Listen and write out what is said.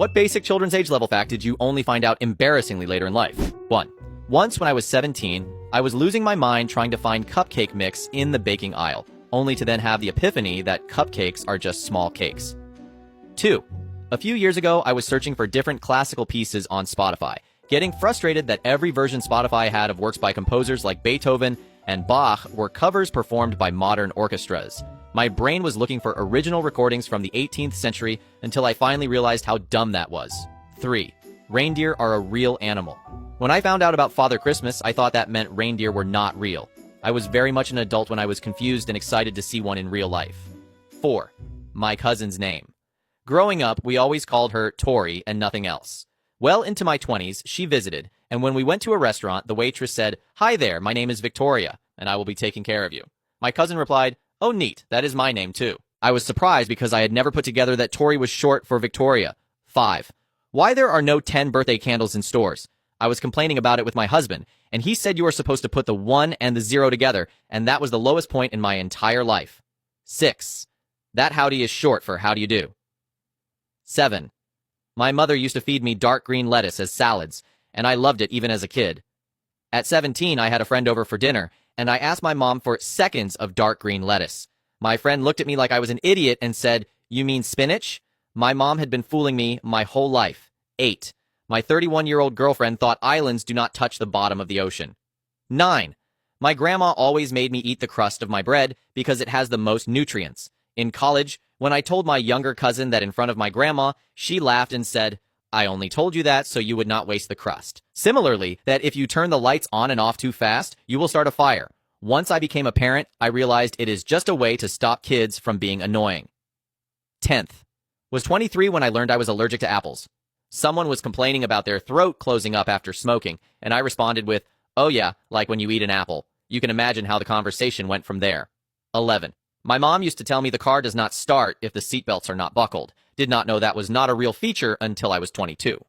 What basic children's age level fact did you only find out embarrassingly later in life? 1. Once when I was 17, I was losing my mind trying to find cupcake mix in the baking aisle, only to then have the epiphany that cupcakes are just small cakes. 2. A few years ago, I was searching for different classical pieces on Spotify, getting frustrated that every version Spotify had of works by composers like Beethoven and Bach were covers performed by modern orchestras. My brain was looking for original recordings from the 18th century until I finally realized how dumb that was. 3. Reindeer are a real animal. When I found out about Father Christmas, I thought that meant reindeer were not real. I was very much an adult when I was confused and excited to see one in real life. 4. My cousin's name. Growing up, we always called her Tori and nothing else. Well into my 20s, she visited, and when we went to a restaurant, the waitress said, "Hi there, my name is Victoria, and I will be taking care of you." My cousin replied, "Oh neat, that is my name too." I was surprised because I had never put together that Tori was short for Victoria. 5. Why there are no 10 birthday candles in stores? I was complaining about it with my husband, and he said you are supposed to put the 1 and the 0 together, and that was the lowest point in my entire life. 6. That howdy is short for how do you do. 7. My mother used to feed me dark green lettuce as salads, and I loved it even as a kid. At 17, I had a friend over for dinner, and I asked my mom for seconds of dark green lettuce. My friend looked at me like I was an idiot and said, "You mean spinach?" My mom had been fooling me my whole life. 8. My 31-year-old girlfriend thought islands do not touch the bottom of the ocean. 9. My grandma always made me eat the crust of my bread because it has the most nutrients. In college, when I told my younger cousin that in front of my grandma, she laughed and said, "I only told you that so you would not waste the crust." Similarly, that if you turn the lights on and off too fast, you will start a fire. Once I became a parent, I realized it is just a way to stop kids from being annoying. 10th. Was 23 when I learned I was allergic to apples. Someone was complaining about their throat closing up after smoking, and I responded with, "Oh yeah, like when you eat an apple." You can imagine how the conversation went from there. 11. My mom used to tell me the car does not start if the seatbelts are not buckled. Did not know that was not a real feature until I was 22.